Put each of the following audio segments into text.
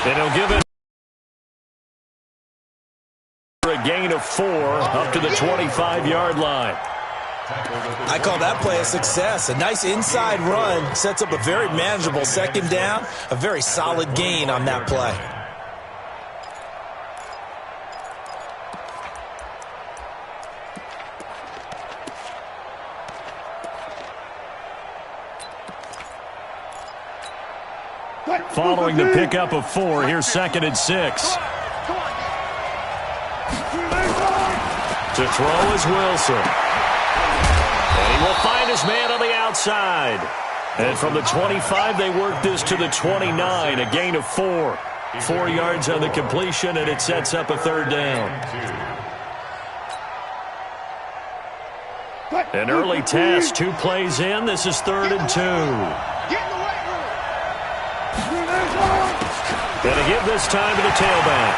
And he'll give it for a gain of 4 up to the 25-yard line. I call that play a success. A nice inside run sets up a very manageable second down. A very solid gain on that play. Following the pickup of 4, here's 2nd and 6. To throw is Wilson. And he will find his man on the outside. And from the 25, they work this to the 29, a gain of 4. 4 yards on the completion, and it sets up a 3rd down. An early test, 2 plays in. This is 3rd and 2. And to give this time to the tailback.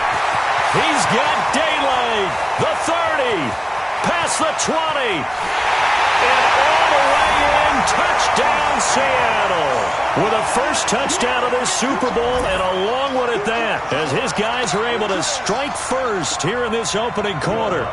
He's got daylight. The 30. Past the 20. And all the way in. Touchdown, Seattle. With a first touchdown of this Super Bowl and a long one at that. As his guys are able to strike first here in this opening quarter.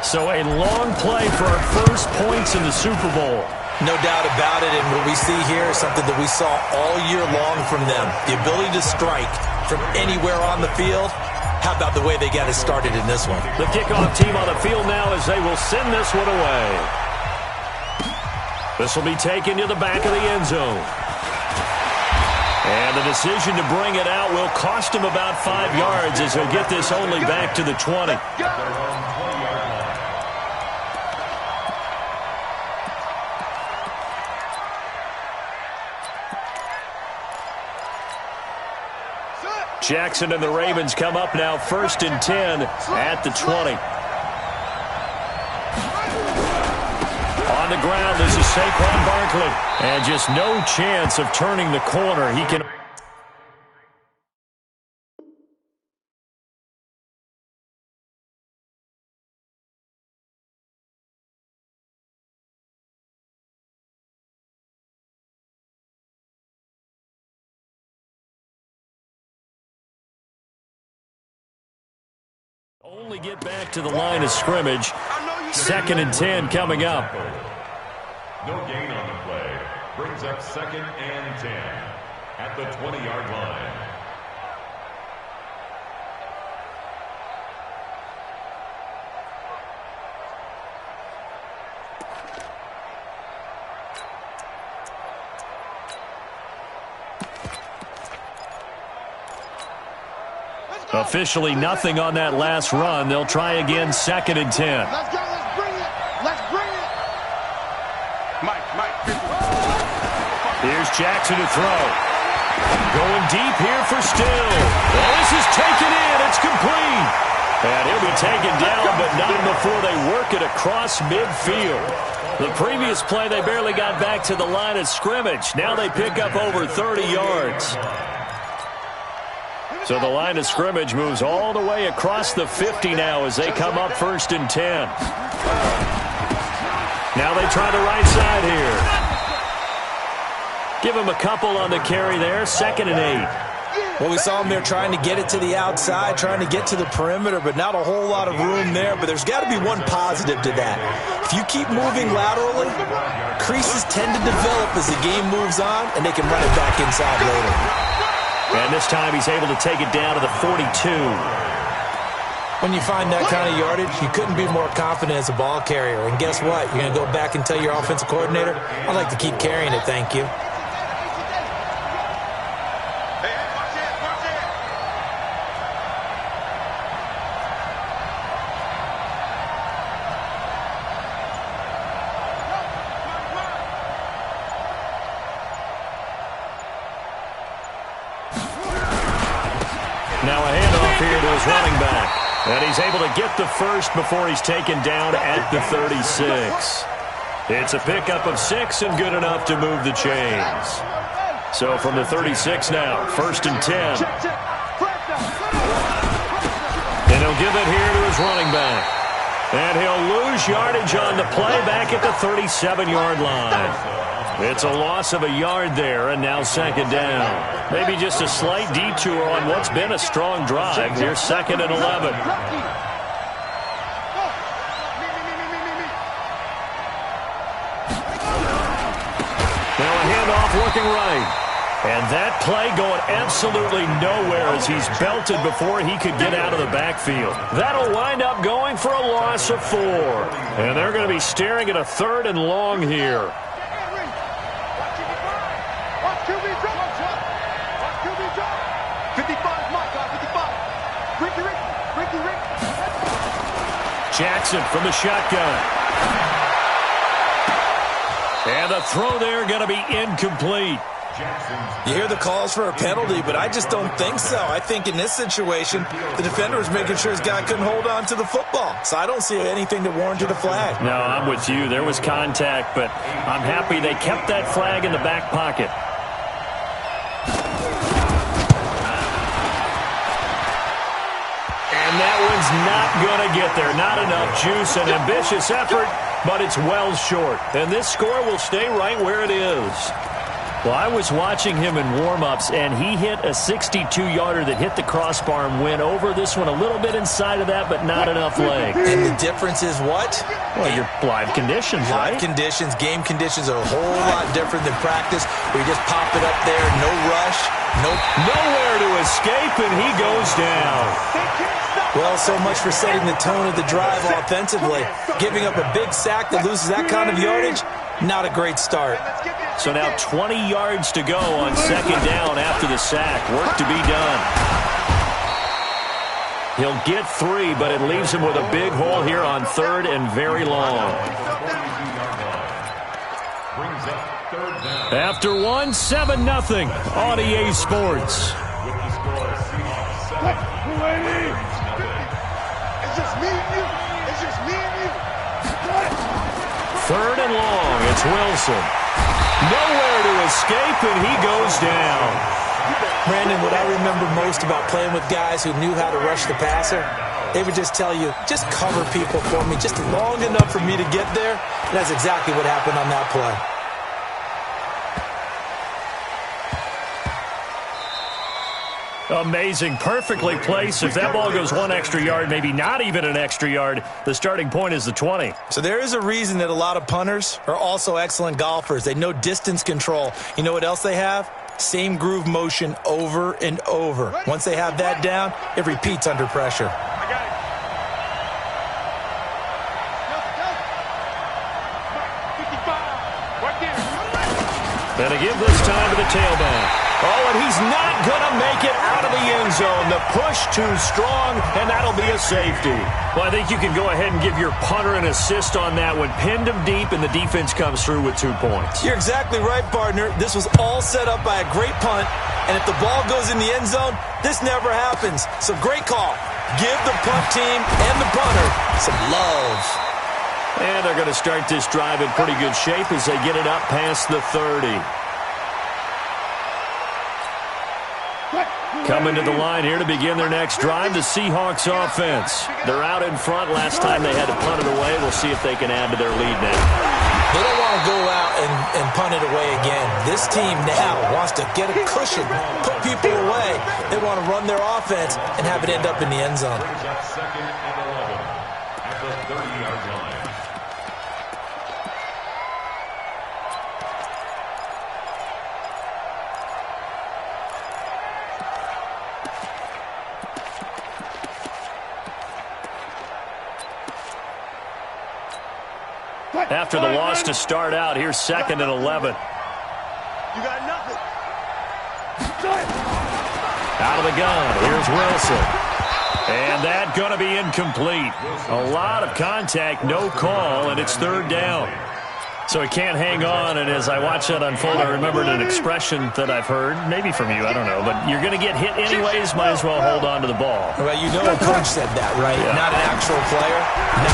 So a long play for our first points in the Super Bowl. No doubt about it, and what we see here is something that we saw all year long from them. The ability to strike from anywhere on the field. How about the way they got it started in this one? The kickoff team on the field now as they will send this one away. This will be taken to the back of the end zone. And the decision to bring it out will cost him about 5 yards as he'll get this only back to the 20. Jackson and the Ravens come up now 1st and 10 at the 20. On the ground, this is Saquon Barkley. And just no chance of turning the corner. He can... Only get back to the line of scrimmage. 2nd and 10 coming up. No gain on the play. Brings up 2nd and 10 at the 20-yard line. Officially nothing on that last run. They'll try again 2nd and 10. Let's go. Let's bring it. Let's bring it. Mike. Here's Jackson to throw. Going deep here for Still. Well, this is taken in. It's complete. And he'll be taken down, but not before they work it across midfield. The previous play, they barely got back to the line of scrimmage. Now they pick up over 30 yards. So the line of scrimmage moves all the way across the 50 now as they come up 1st and 10. Now they try the right side here. Give him a couple on the carry there. 2nd and 8. Well, we saw him there trying to get it to the outside, trying to get to the perimeter, but not a whole lot of room there. But there's got to be one positive to that. If you keep moving laterally, creases tend to develop as the game moves on, and they can run it back inside later. And this time he's able to take it down to the 42. When you find that kind of yardage, you couldn't be more confident as a ball carrier. And guess what? You're going to go back and tell your offensive coordinator, I'd like to keep carrying it, thank you. Now a handoff here to his running back. And he's able to get the first before he's taken down at the 36. It's a pickup of 6 and good enough to move the chains. So from the 36 now, 1st and 10. And he'll give it here to his running back. And he'll lose yardage on the play back at the 37-yard line. It's a loss of a yard there, and now second down. Maybe just a slight detour on what's been a strong drive. Here's second and 11. Now a handoff looking right. And that play going absolutely nowhere as he's belted before he could get out of the backfield. That'll wind up going for a loss of 4. And they're going to be staring at a third and long here. Jackson from the shotgun. And the throw there going to be incomplete. You hear the calls for a penalty, but I just don't think so. I think in this situation, the defender was making sure his guy couldn't hold on to the football. So I don't see anything that warranted a flag. No, I'm with you. There was contact, but I'm happy they kept that flag in the back pocket. And that one's not going to get there. Not enough juice. An ambitious effort, but it's well short. And this score will stay right where it is. Well, I was watching him in warm-ups, and he hit a 62-yarder that hit the crossbar and went over. This one a little bit inside of that, but not enough leg. And the difference is what? Well, your live conditions, right? Live conditions, game conditions are a whole lot different than practice, where you just pop it up there, no rush, nowhere to escape, and he goes down. Well, so much for setting the tone of the drive offensively. Giving up a big sack that loses that kind of yardage, not a great start. So now 20 yards to go on second down after the sack. Work to be done. He'll get 3, but it leaves him with a big hole here on third and very long. After 1, 7-0 on EA Sports. Third and long. It's Wilson. Nowhere to escape, and he goes down. Brandon, what I remember most about playing with guys who knew how to rush the passer, they would just tell you, just cover people for me, just long enough for me to get there. And that's exactly what happened on that play. Amazing. Perfectly placed. If that ball goes 1 extra yard, maybe not even an extra yard, the starting point is the 20. So there is a reason that a lot of punters are also excellent golfers. They know distance control. You know what else they have? Same groove motion over and over. Once they have that down, it repeats under pressure. And a give this time to the tailback. Oh, and he's not going to make it out of the end zone. The push too strong, and that'll be a safety. Well, I think you can go ahead and give your punter an assist on that one. Pinned him deep, and the defense comes through with 2 points. You're exactly right, partner. This was all set up by a great punt, and if the ball goes in the end zone, this never happens. So great call. Give the punt team and the punter some love. And they're going to start this drive in pretty good shape as they get it up past the 30. Coming to the line here to begin their next drive, the Seahawks offense. They're out in front. Last time they had to punt it away. We'll see if they can add to their lead now. They don't want to go out and punt it away again. This team now wants to get a cushion, put people away. They want to run their offense and have it end up in the end zone. Second and 11 at the 30-yard line. After the loss to start out, here's second and 11. You got nothing. Out of the gun, here's Wilson. And that going to be incomplete. A lot of contact, no call, and it's third down. So he can't hang on, and as I watch that unfold, I remembered an expression that I've heard, maybe from you, I don't know, but you're going to get hit anyways, might as well hold on to the ball. Well, you know a coach said that, right? Yeah. Not an actual player. No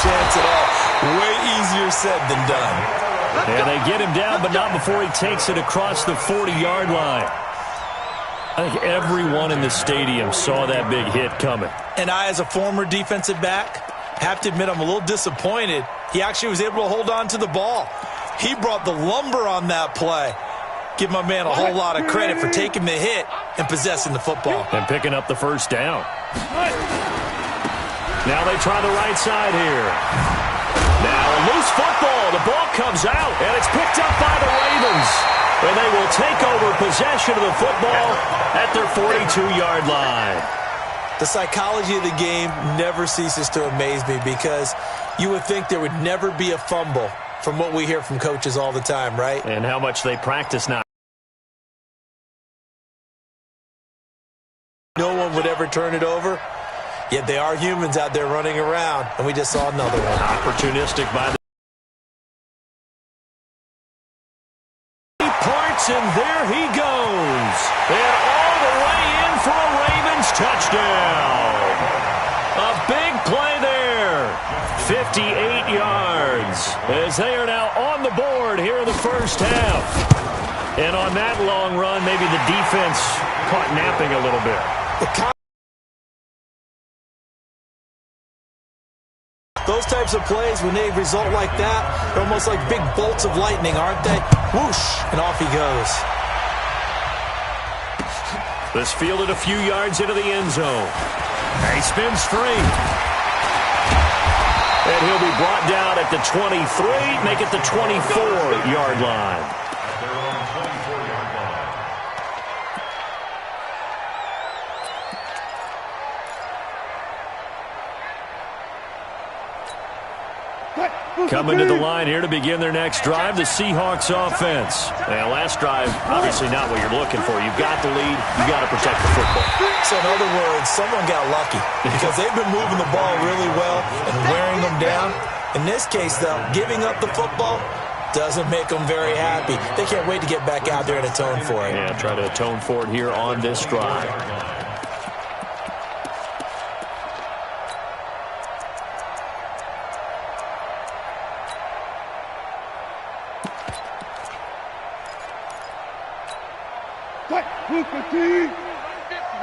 chance at all. Way easier said than done. And they get him down, but not before he takes it across the 40-yard line. I think everyone in the stadium saw that big hit coming. And I, as a former defensive back, Have to admit, I'm a little disappointed. He actually was able to hold on to the ball. He brought the lumber on that play. Give my man a whole lot of credit for taking the hit and possessing the football. And picking up the first down. Now they try the right side here. Now a loose football. The ball comes out, and it's picked up by the Ravens. And they will take over possession of the football at their 42-yard line. The psychology of the game never ceases to amaze me because you would think there would never be a fumble from what we hear from coaches all the time, right? And how much they practice now. No one would ever turn it over, yet they are humans out there running around, and we just saw another one. Opportunistic by the... He parts, and there he goes. And all the way in for a Ravens touchdown. A big play there. 58 yards as they are now on the board here in the first half. And on that long run, maybe the defense caught napping a little bit. Those types of plays, when they result like that, they're almost like big bolts of lightning, aren't they? Whoosh, and off he goes. This fielded a few yards into the end zone. He spins free. And he'll be brought down at the 23, make it the 24-yard line. At their own 24-yard line. Coming to the line here to begin their next drive, the Seahawks offense. Now, last drive, obviously not what you're looking for. You've got the lead. You've got to protect the football. So, in other words, someone got lucky because they've been moving the ball really well and wearing them down. In this case, though, giving up the football doesn't make them very happy. They can't wait to get back out there and atone for it. Yeah, try to atone for it here on this drive.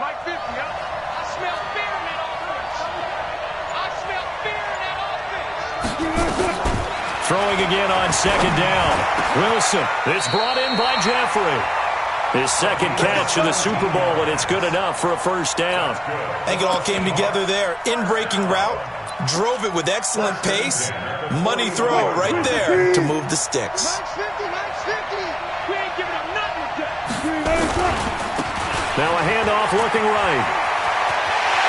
Mike 50, I smell fear in that offense. I smell fear in that offense. Throwing again on second down. Wilson is brought in by Jeffrey. His second catch of the Super Bowl, and it's good enough for a first down. I think it all came together there. In-breaking route, drove it with excellent pace. Money throw right there to move the sticks. Mike's 50. We ain't giving him nothing to Now a handoff looking right.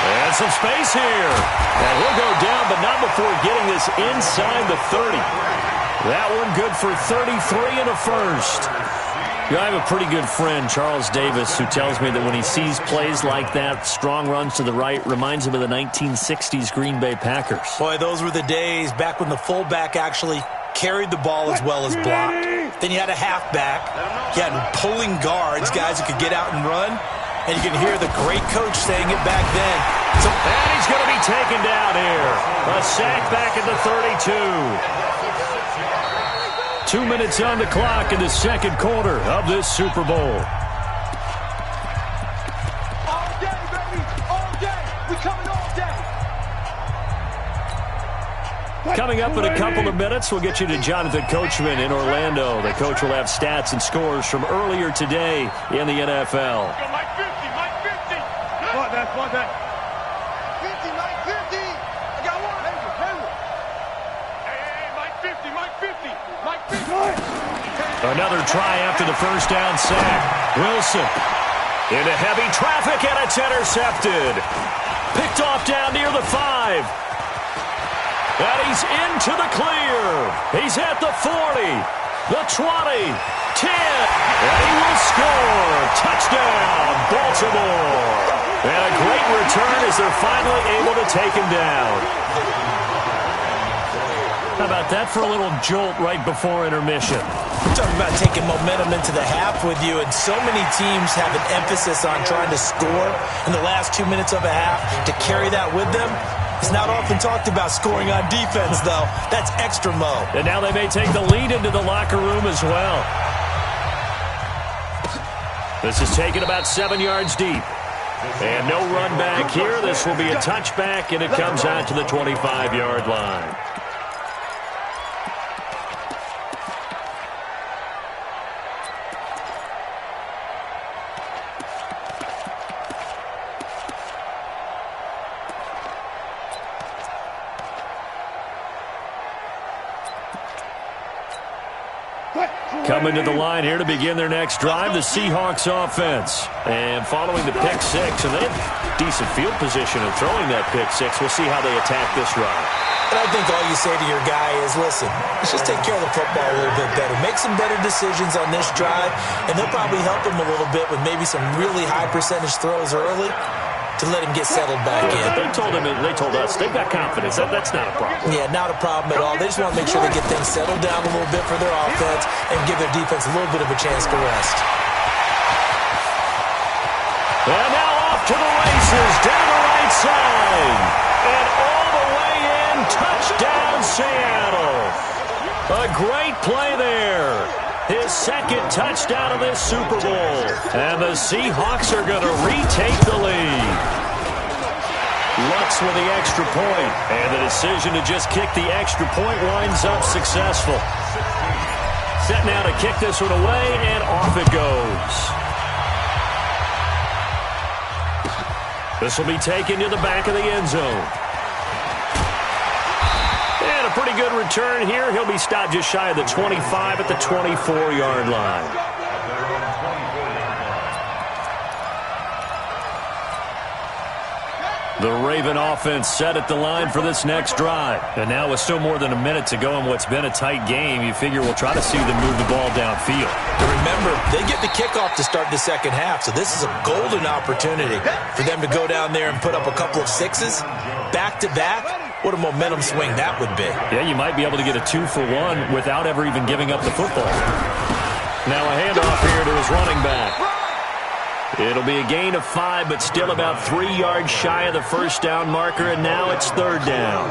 And some space here. And he'll go down, but not before getting this inside the 30. That one good for 33 and a first. You know, I have a pretty good friend, Charles Davis, who tells me that when he sees plays like that, strong runs to the right, reminds him of the 1960s Green Bay Packers. Boy, those were the days back when the fullback actually carried the ball as well as blocked. Then you had a halfback. You had pulling guards, guys who could get out and run. And you can hear the great coach saying it back then. And he's going to be taken down here. A sack back at the 32. 2 minutes on the clock in the second quarter of this Super Bowl. All day, baby. All day. We coming all day. Coming up in a couple of minutes, we'll get you to Jonathan Coachman in Orlando. The coach will have stats and scores from earlier today in the NFL. Mike 50. Mike 50. What that? 50. Mike 50. I got one. Hey, Mike 50. Mike 50. Mike 50. Another try after the first down sack. Wilson into heavy traffic, and it's intercepted. Picked off down near the 5. And he's into the clear. He's at the 40, the 20, 10, and he will score. Touchdown, Baltimore. And a great return as they're finally able to take him down. How about that for a little jolt right before intermission? We're talking about taking momentum into the half with you, and so many teams have an emphasis on trying to score in the last 2 minutes of a half. To carry that with them, it's not often talked about scoring on defense, though. That's extra mo. And now they may take the lead into the locker room as well. This is taken about 7 yards deep. And no run back here. This will be a touchback, and it comes out to the 25-yard line. Coming to the line here to begin their next drive, the Seahawks offense. And following the pick six, and they have decent field position in throwing that pick six. We'll see how they attack this drive. And I think all you say to your guy is, listen, let's just take care of the football a little bit better. Make some better decisions on this drive, and they'll probably help him a little bit with maybe some really high percentage throws early to let him get settled back in. They told us they've got confidence. That's not a problem. Yeah, not a problem at all. They just want to make sure they get things settled down a little bit for their offense and give their defense a little bit of a chance to rest. And now off to the races, down the right side. And all the way in, touchdown Seattle. A great play there. His second touchdown of this Super Bowl. And the Seahawks are going to retake the lead. Lutz with the extra point. And the decision to just kick the extra point winds up successful. Set now to kick this one away, and off it goes. This will be taken to the back of the end zone. And a pretty good return here. He'll be stopped just shy of the 25 at the 24-yard line. The Raven offense set at the line for this next drive. And now with still more than a minute to go in what's been a tight game, you figure we'll try to see them move the ball downfield. And remember, they get the kickoff to start the second half, so this is a golden opportunity for them to go down there and put up a couple of sixes back-to-back. What a momentum swing that would be. Yeah, you might be able to get a 2-for-1 without ever even giving up the football. Now a handoff here to his running back. It'll be a gain of 5, but still about 3 yards shy of the first down marker, and now it's third down.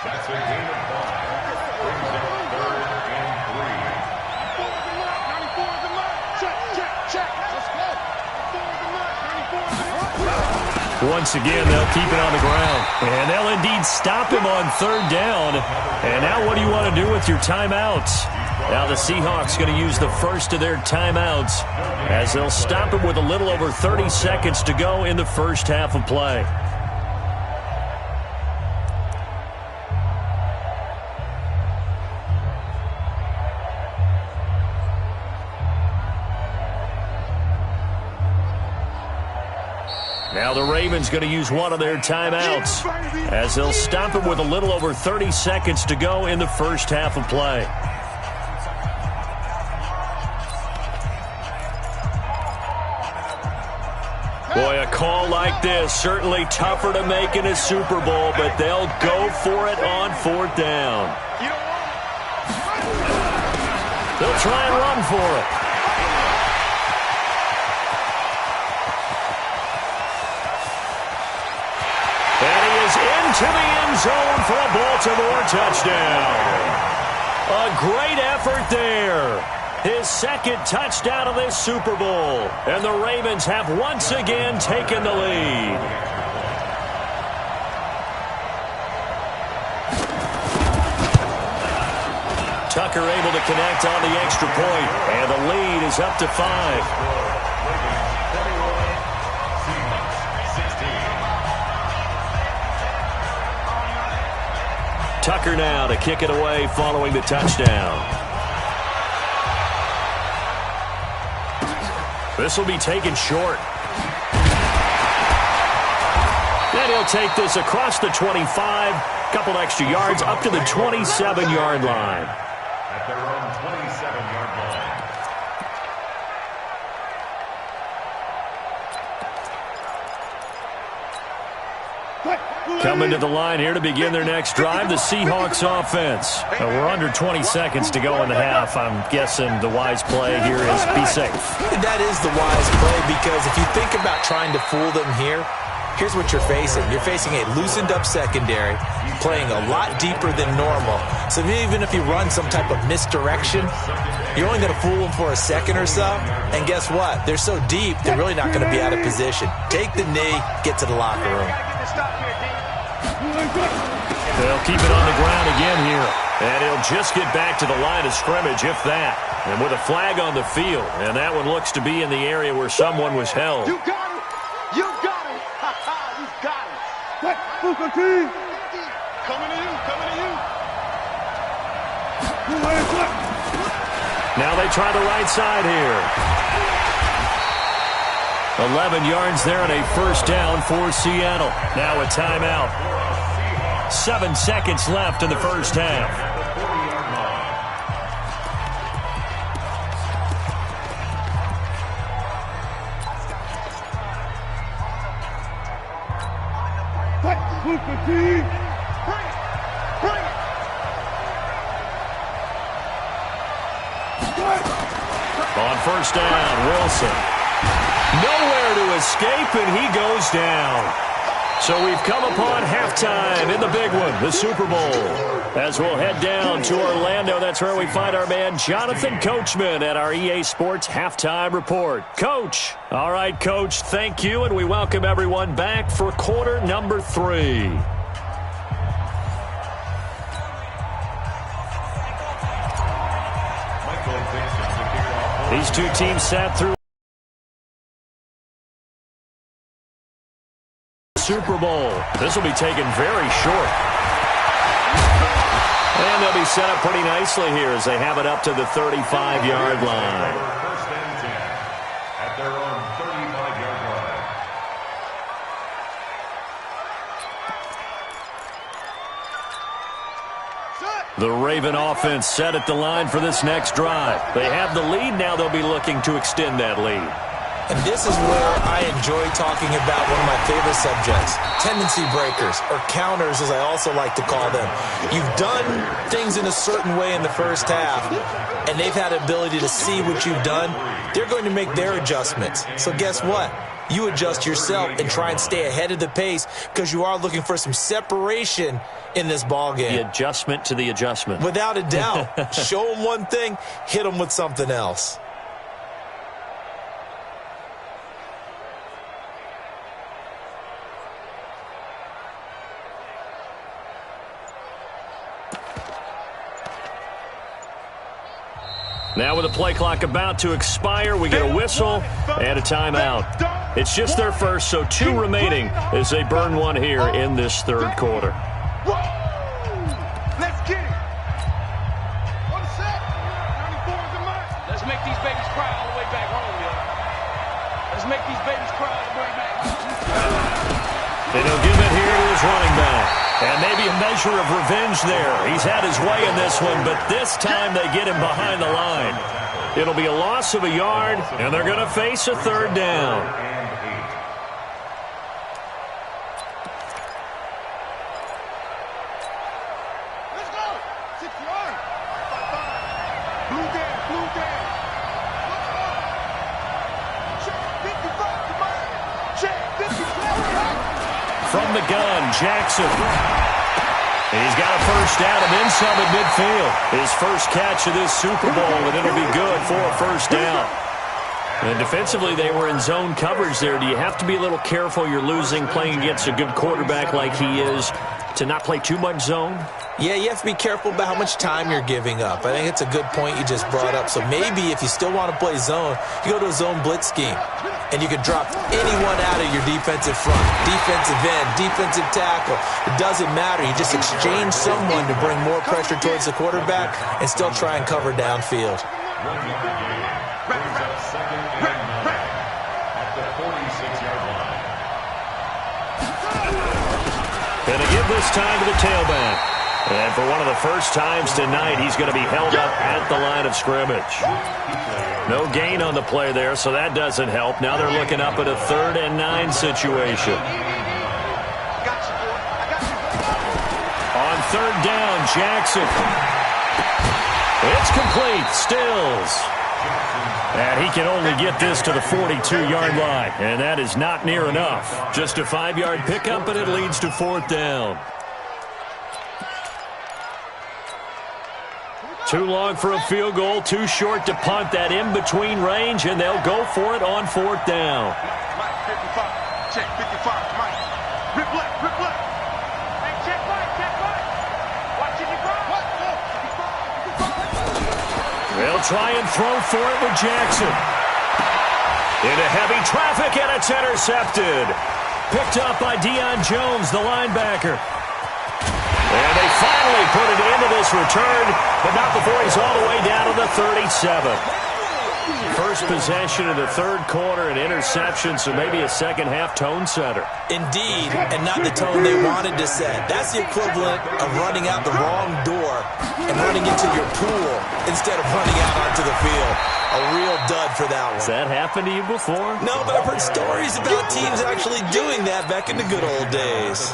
That's a gain of 5. Brings up 3rd and 3. Once again, they'll keep it on the ground. And they'll indeed stop him on third down. And now what do you want to do with your timeouts? Now the Seahawks going to use the first of their timeouts as they'll stop him with a little over 30 seconds to go in the first half of play. Now the Ravens going to use one of their timeouts as they'll stop him with a little over 30 seconds to go in the first half of play. Boy, a call like this, certainly tougher to make in a Super Bowl, but they'll go for it on fourth down. They'll try and run for it. And he is into the end zone for a Baltimore touchdown. A great effort there. His second touchdown of this Super Bowl. And the Ravens have once again taken the lead. Tucker able to connect on the extra point. And the lead is up to 5. Tucker now to kick it away following the touchdown. This will be taken short. And he'll take this across the 25, couple extra yards up to the 27-yard line. At their own 27-yard line. Coming to the line here to begin their next drive, the Seahawks offense. We're under 20 seconds to go in the half. I'm guessing the wise play here is be safe. That is the wise play, because if you think about trying to fool them here, here's what you're facing. You're facing a loosened up secondary, playing a lot deeper than normal. So even if you run some type of misdirection, You're only going to fool them for a second or so, and guess what? They're so deep, they're really not going to be out of position. Take the knee, get to the locker room. They'll keep it on the ground again here, and he'll just get back to the line of scrimmage, if that. And with a flag on the field, and that one looks to be in the area where someone was held. You got it! You got it! You got it! Coming to you! Coming to you! Now they try the right side here. 11 yards there and a first down for Seattle. Now a timeout. 7 seconds left in the first half. Bring it! Bring it! On first down, Wilson. Nowhere to escape, and he goes down. So we've come upon halftime in the big one, the Super Bowl. As we'll head down to Orlando, that's where we find our man Jonathan Coachman at our EA Sports Halftime Report. Coach. All right, Coach, thank you, and we welcome everyone back for quarter number 3. These two teams sat through Super Bowl. This will be taken very short. And they'll be set up pretty nicely here as they have it up to the 35-yard line. First and 10 at their own 35-yard line. The Raven offense set at the line for this next drive. They have the lead. Now they'll be looking to extend that lead. And this is where I enjoy talking about one of my favorite subjects, tendency breakers, or counters as I also like to call them. You've done things in a certain way in the first half, and they've had the ability to see what you've done. They're going to make their adjustments. So guess what? You adjust yourself and try and stay ahead of the pace because you are looking for some separation in this ballgame. The adjustment to the adjustment. Without a doubt. Show them one thing, hit them with something else. Now with the play clock about to expire, we get a whistle and a timeout. It's just their first, so 2 remaining as they burn one here in this third quarter. Let's get it. On the set. Let's make these babies cry all the way back home, yo. Let's make these babies cry all the way back home. They don't give it here to his running back. And maybe a measure of revenge there. He's had his way in this one, but this time they get him behind the line. It'll be a loss of a yard, and they're going to face a third down. Let's go. 6 yards. Blue down, blue down. Check 55, come on. Check 55. From the gun, Jackson. He's got a first down and then some at midfield. His first catch of this Super Bowl, and it'll be good for a first down. And defensively, they were in zone coverage there. Do you have to be a little careful? You're losing, playing against a good quarterback like he is, to not play too much zone? Yeah, you have to be careful about how much time you're giving up. I think it's a good point you just brought up. So maybe if you still want to play zone, you go to a zone blitz scheme. And you can drop anyone out of your defensive front, defensive end, defensive tackle. It doesn't matter. You just exchange someone to bring more pressure towards the quarterback and still try and cover downfield. Brings up second and 9 at the 46-yard line. Gonna give this time to the tailback. And for one of the first times tonight, he's going to be held up at the line of scrimmage. No gain on the play there, so that doesn't help. Now they're looking up at a 3rd and 9 situation. On 3rd down, Jackson. It's complete. Stills. And he can only get this to the 42-yard line, and that is not near enough. Just a 5-yard pickup, and it leads to 4th down. Too long for a field goal, too short to punt that in-between range, and they'll go for it on 4th down. Mike, 55. Check 55. Mike. Rip left, rip left. Hey, check Mike, check Mike. Watching you go. What? They'll try and throw for it with Jackson. Into heavy traffic, and it's intercepted. Picked up by Deion Jones, the linebacker. And they finally put it into this return, but not before he's all the way down to the 37. First possession of the third quarter, an interception, so maybe a second-half tone setter. Indeed, and not the tone they wanted to set. That's the equivalent of running out the wrong door and running into your pool instead of running out onto the field. A real dud for that one. Has that happened to you before? No, but I've heard stories about teams actually doing that back in the good old days.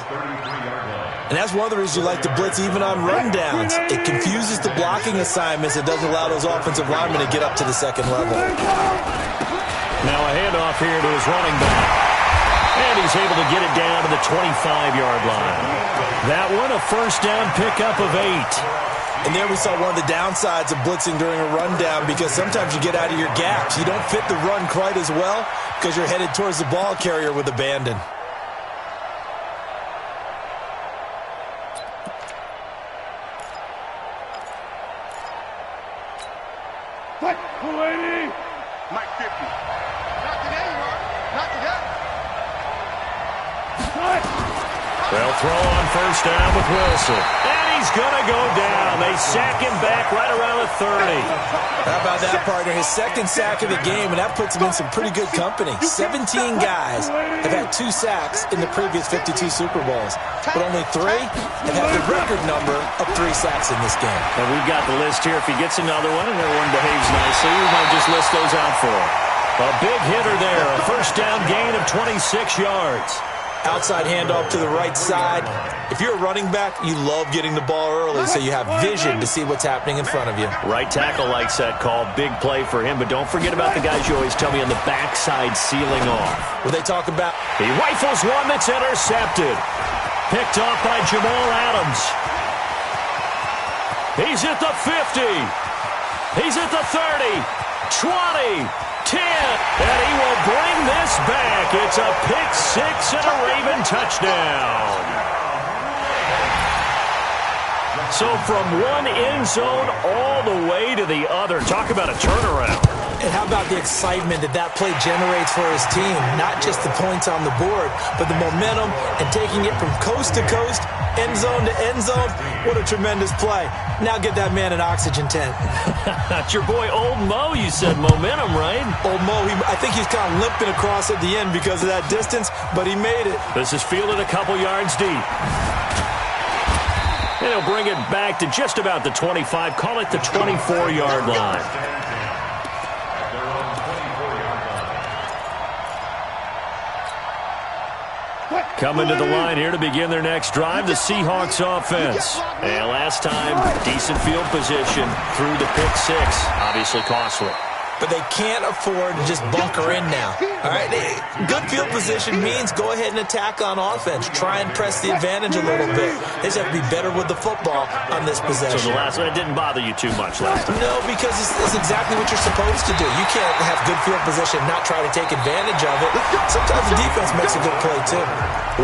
And that's one of the reasons you like to blitz even on rundowns. It confuses the blocking assignments. It doesn't allow those offensive linemen to get up to the second level. Now a handoff here to his running back. And he's able to get it down to the 25-yard line. That one, a first down pickup of 8. And there we saw one of the downsides of blitzing during a rundown, because sometimes you get out of your gaps. You don't fit the run quite as well because you're headed towards the ball carrier with abandon. Mike 50. Not today, Mark. Not today. They'll throw on first down with Wilson. And he's going to go down. They sack him back right around the 30. How about that, partner? His second sack of the game, and that puts him in some pretty good company. 17 guys have had 2 sacks in the previous 52 Super Bowls, but only 3 have had the record number of 3 sacks in this game. And we've got the list here. If he gets another one and everyone behaves nicely, we might just list those out for him. A big hitter there. A first down gain of 26 yards. Outside handoff to the right side. If you're a running back, you love getting the ball early so you have vision to see what's happening in front of you. Right tackle likes that call. Big play for him, but don't forget about the guys you always tell me on the backside sealing off. What they talk about? He rifles one that's intercepted. Picked off by Jamal Adams. He's at the 50. He's at the 30. 20. 10, and he will bring this back. It's a pick-6 and a Raven touchdown. So from one end zone all the way to the other. Talk about a turnaround. And how about the excitement that play generates for his team? Not just the points on the board, but the momentum and taking it from coast to coast, end zone to end zone. What a tremendous play. Now get that man an oxygen tent. That's your boy Old Mo. You said momentum, right? Old Mo, I think he's kind of limping across at the end because of that distance, but he made it. This is fielded a couple yards deep. And he'll bring it back to just about the 25. Call it the 24-yard line. Coming to the line here to begin their next drive, the Seahawks offense. And last time, decent field position through the pick-6. Obviously costly. But they can't afford to just bunker in now. All right, good field position means go ahead and attack on offense. Try and press the advantage a little bit. They just have to be better with the football on this possession. So the last one, it didn't bother you too much last time? No, because it's exactly what you're supposed to do. You can't have good field position and not try to take advantage of it. Sometimes the defense makes a good play, too.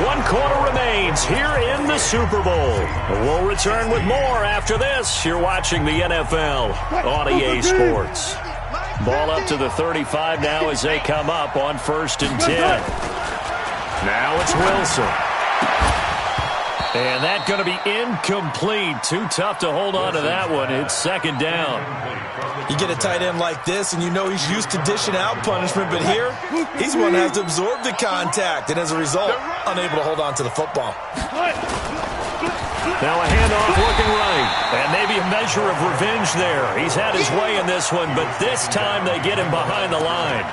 1 quarter remains here in the Super Bowl. We'll return with more after this. You're watching the NFL on EA Sports. Ball up to the 35 now as they come up on 1st and 10. Now it's Wilson. And that's going to be incomplete. Too tough to hold on to that one. It's 2nd down. You get a tight end like this, and you know he's used to dishing out punishment, but here, he's one that has to absorb the contact, and as a result, unable to hold on to the football. Now a handoff looking right, and maybe a measure of revenge there. He's had his way in this one, but this time they get him behind the line.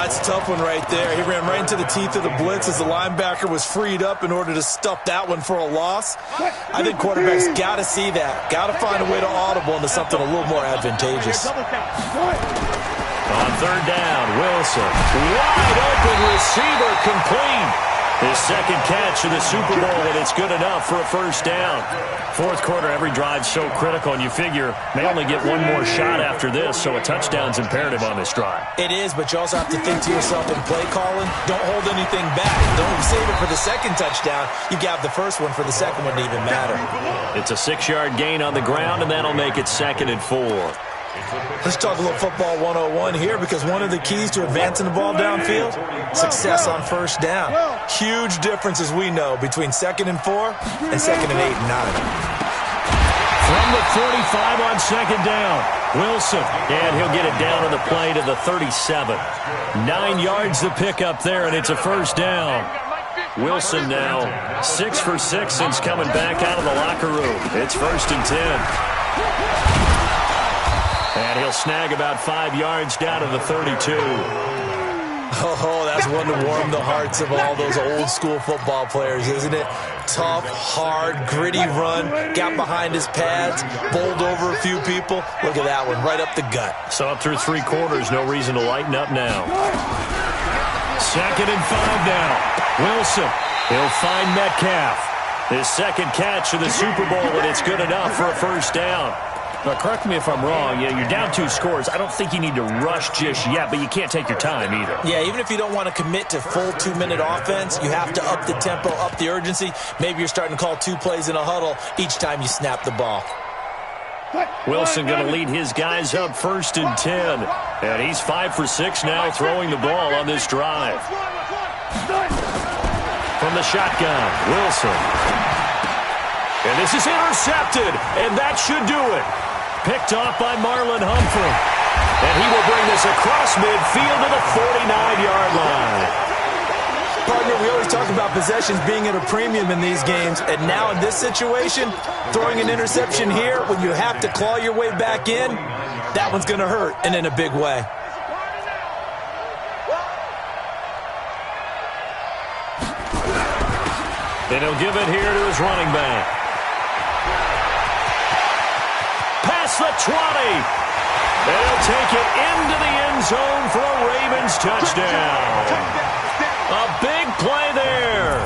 It's a tough one right there. He ran right into the teeth of the blitz as the linebacker was freed up in order to stuff that one for a loss. I think quarterbacks got to see that. Got to find a way to audible into something a little more advantageous. On 3rd down, Wilson. Wide open receiver complete. His second catch of the Super Bowl, and it's good enough for a first down. Fourth quarter, every drive's so critical, and you figure they only get one more shot after this, so a touchdown's imperative on this drive. It is, but you also have to think to yourself in play calling, don't hold anything back. Don't save it for the second touchdown. You got the first one for the second one to even matter. It's a 6-yard gain on the ground, and that'll make it 2nd and 4. Let's talk a little football 101 here, because one of the keys to advancing the ball downfield, success on first down. Huge difference, as we know, between 2nd and 4 and 2nd and 8 and 9. From the 45 on 2nd down, Wilson, and he'll get it down on the play to the 37. 9 yards to pick up there, and it's a first down. Wilson now 6 for 6 since coming back out of the locker room. It's 1st and 10. And he'll snag about 5 yards down to the 32. Oh, that's one to warm the hearts of all those old-school football players, isn't it? Tough, hard, gritty run, got behind his pads, bowled over a few people. Look at that one, right up the gut. So up through 3 quarters, no reason to lighten up now. 2nd and 5 now. Wilson, he'll find Metcalf. His second catch of the Super Bowl, and it's good enough for a first down. Now, correct me if I'm wrong. Yeah, you're down 2 scores. I don't think you need to rush just yet, but you can't take your time either. Yeah, even if you don't want to commit to full 2-minute offense, you have to up the tempo, up the urgency. Maybe you're starting to call 2 plays in a huddle each time you snap the ball. Wilson going to lead his guys up 1st and 10. And he's 5 for 6 now throwing the ball on this drive. From the shotgun, Wilson. And this is intercepted, and that should do it. Picked off by Marlon Humphrey. And he will bring this across midfield to the 49-yard line. Partner, we always talk about possessions being at a premium in these games, and now in this situation, throwing an interception here when you have to claw your way back in, that one's going to hurt, and in a big way. And he'll give it here to his running back. The 20. And he'll take it into the end zone for a Ravens touchdown. A big play there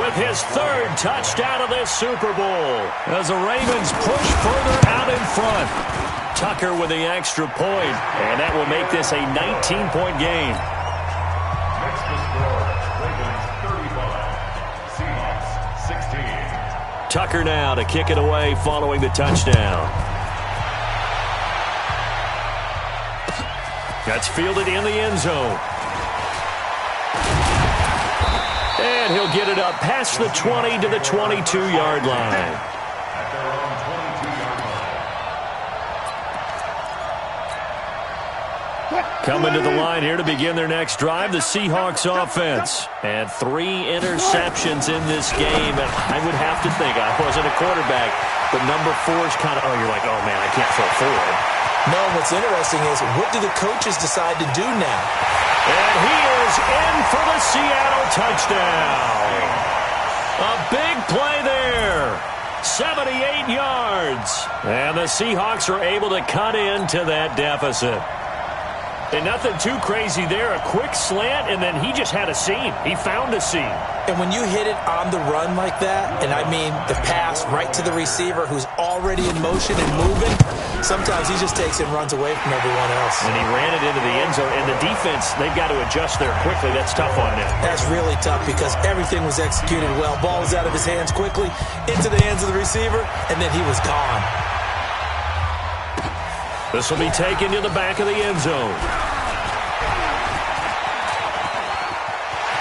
with his 3rd touchdown of this Super Bowl as the Ravens push further out in front. Tucker with the extra point, and that will make this a 19-point game. Next to score, Ravens 35, Seahawks 16. Tucker now to kick it away following the touchdown. That's fielded in the end zone. And he'll get it up past the 20 to the 22-yard line. At their own 22-yard line. Coming to the line here to begin their next drive, the Seahawks offense. And 3 interceptions in this game. And I would have to think, I wasn't a quarterback, but number 4 is kind of, you're like, oh, man, I can't throw 4. No, what's interesting is, what do the coaches decide to do now? And he is in for the Seattle touchdown. A big play there. 78 yards. And the Seahawks are able to cut into that deficit. And nothing too crazy there. A quick slant, and then he just had a seam. He found a seam. And when you hit it on the run like that, and I mean the pass right to the receiver who's already in motion and moving, sometimes he just takes it and runs away from everyone else. And he ran it into the end zone. And the defense, they've got to adjust there quickly. That's tough on them. That's really tough because everything was executed well. Ball was out of his hands quickly, into the hands of the receiver, and then he was gone. This will be taken to the back of the end zone.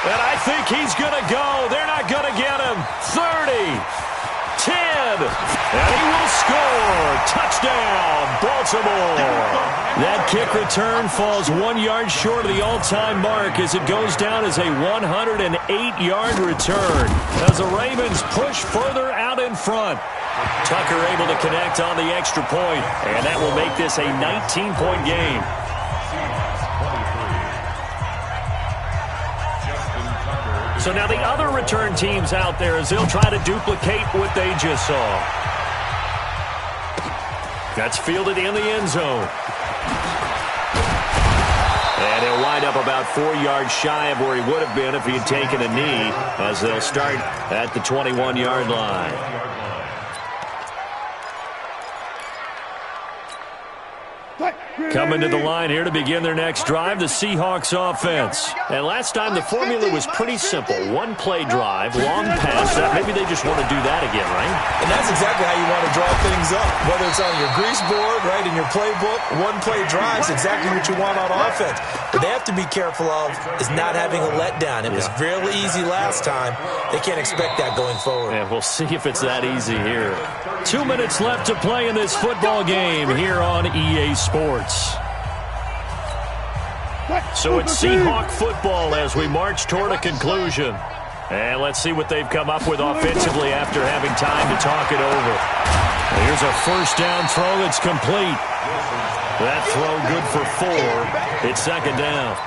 And I think he's going to go. They're not going to get him. 30, 10, and he will score. Touchdown, Baltimore. That kick return falls 1 yard short of the all-time mark as it goes down as a 108-yard return as the Ravens push further out in front. Tucker able to connect on the extra point, and that will make this a 19-point game. So now the other return teams out there as they'll try to duplicate what they just saw. That's fielded in the end zone. And he'll wind up about 4 yards shy of where he would have been if he had taken a knee, as they'll start at the 21-yard line. Coming to the line here to begin their next drive, the Seahawks offense. And last time the formula was pretty simple. One-play drive, long pass. Maybe they just want to do that again, right? And that's exactly how you want to draw things up. Whether it's on your grease board, right, in your playbook, one-play drive is exactly what you want on offense. What they have to be careful of is not having a letdown. It was fairly easy last time. They can't expect that going forward. And we'll see if it's that easy here. 2 minutes left to play in this football game here on EA Sports. So it's Seahawk football as we march toward a conclusion. And let's see what they've come up with offensively after having time to talk it over. Here's a first down throw that's complete. That throw good for 4. It's second down.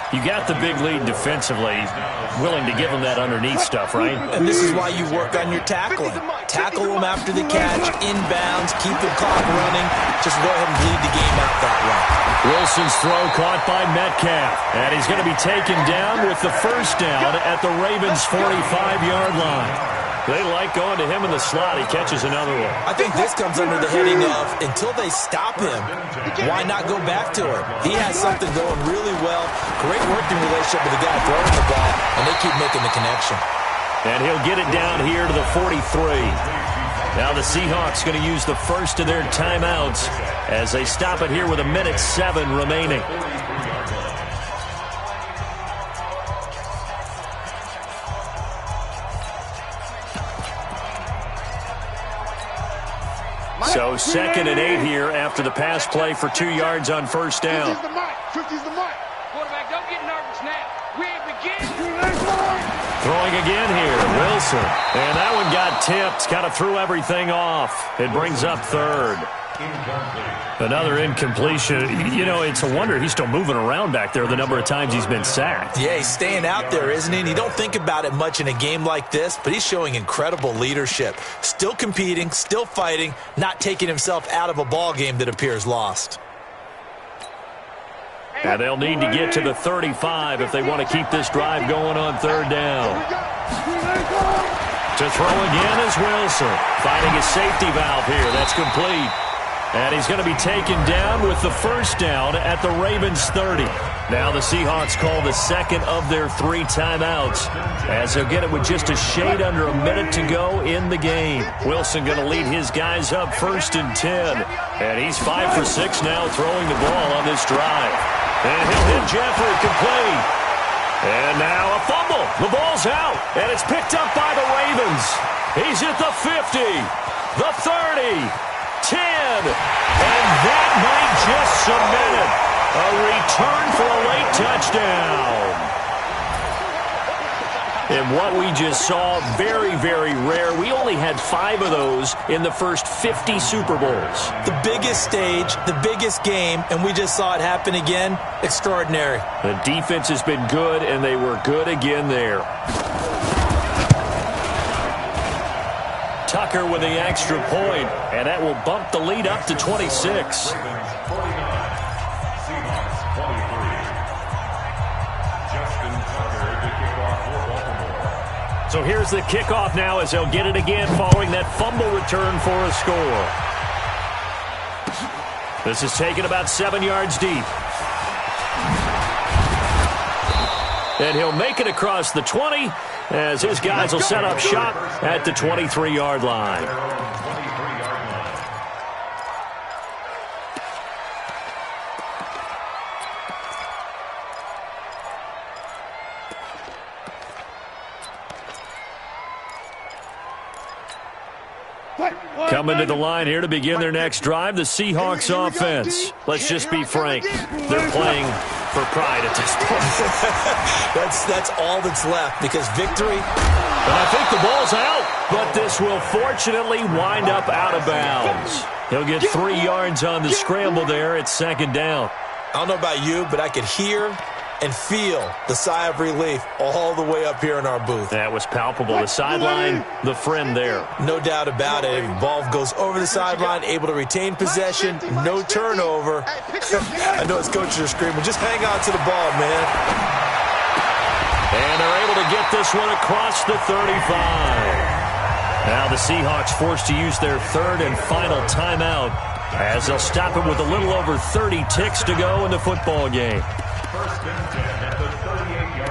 You got the big lead defensively. Willing to give them that underneath stuff, right? And this is why you work on your tackling. Tackle them after the catch, inbounds, keep the clock running. Just go ahead and bleed the game out that way. Wilson's throw caught by Metcalf. And he's going to be taken down with the first down at the Ravens' 45-yard line. They like going to him in the slot. He catches another one. I think this comes under the heading of, until they stop him, why not go back to him? He has something going really well. Great working relationship with the guy throwing the ball, and they keep making the connection. And he'll get it down here to the 43. Now the Seahawks going to use the first of their timeouts as they stop it here with 1:07 remaining. So 2nd and 8 here after the pass play for 2 yards on first down. 50's the mark. 50's the mark. Quarterback, don't get nervous now. We ain't beginning. Throwing again here, Wilson. And that one got tipped, kind of threw everything off. It brings up 3rd. Another incompletion. You know, it's a wonder he's still moving around back there the number of times he's been sacked. Yeah, he's staying out there, isn't he? And you don't think about it much in a game like this, but he's showing incredible leadership. Still competing, still fighting, not taking himself out of a ball game that appears lost. And they'll need to get to the 35 if they want to keep this drive going on 3rd down. To throw again is Wilson. Finding his safety valve here. That's complete. And he's going to be taken down with the first down at the Ravens' 30. Now the Seahawks call the second of their 3 timeouts as they'll get it with just a shade under a minute to go in the game. Wilson going to lead his guys up 1st and 10. And he's 5 for 6 now throwing the ball on this drive. And he'll hit Jeffrey complete. And now a fumble. The ball's out. And it's picked up by the Ravens. He's at the 50, the 30. 10, and that might just cement it. A return for a late touchdown. And what we just saw, very, very rare. We only had 5 of those in the first 50 Super Bowls. The biggest stage, the biggest game, and we just saw it happen again. Extraordinary. The defense has been good, and they were good again there. Tucker with the extra point, and that will bump the lead up to 26. So here's the kickoff now as they'll get it again following that fumble return for a score. This is taken about 7 yards deep. And he'll make it across the 20 as his guys will set up shop at the 23-yard line. Coming to the line here to begin their next drive, the Seahawks offense. Let's just be frank. They're playing for pride at this point. That's all that's left because victory. And I think the ball's out, but this will fortunately wind up out of bounds. He'll get 3 yards on the scramble there. It's second down. I don't know about you, but I could hear and feel the sigh of relief all the way up here in our booth. That was palpable. The sideline, the friend there. No doubt about it. Ball goes over the sideline, able to retain possession, no turnover. I know his coaches are screaming, just hang on to the ball, man. And they're able to get this one across the 35. Now the Seahawks forced to use their third and final timeout as they'll stop it with a little over 30 ticks to go in the football game. First and 10 at the 38-yard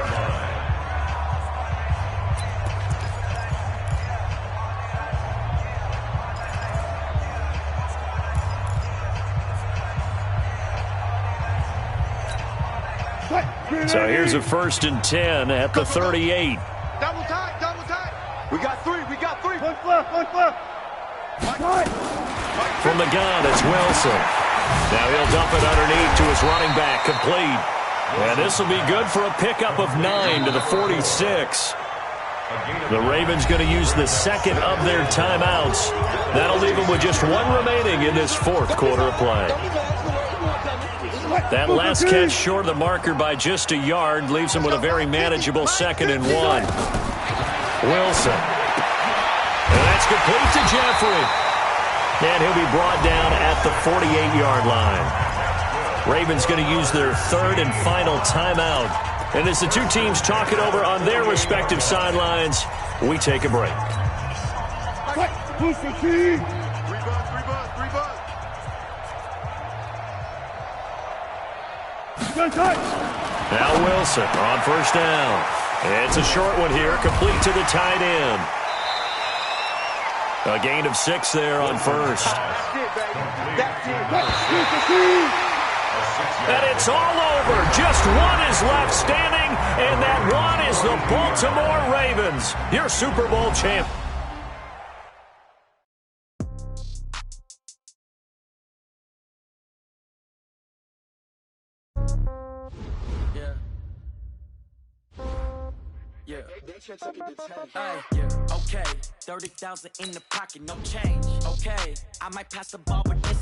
line. So here's a first and 10 at the 38. Double tight, double tight. We got three. One flip. From the gun, it's Wilson. Now he'll dump it underneath to his running back, complete. And this will be good for a pickup of 9 to the 46. The Ravens going to use the second of their timeouts. That'll leave them with just one remaining in this fourth quarter of play. That last catch short of the marker by just a yard leaves them with a very manageable 2nd and 1. Wilson. And that's complete to Jeffrey. And he'll be brought down at the 48-yard line. Ravens going to use their third and final timeout. And as the two teams talk it over on their respective sidelines, we take a break. Now Wilson on first down. It's a short one here, complete to the tight end. A gain of 6 there on first. And it's all over. Just one is left standing, and that one is the Baltimore Ravens, your Super Bowl champ. Okay, 30,000 in the pocket, no change. Okay, I might pass the ball, but this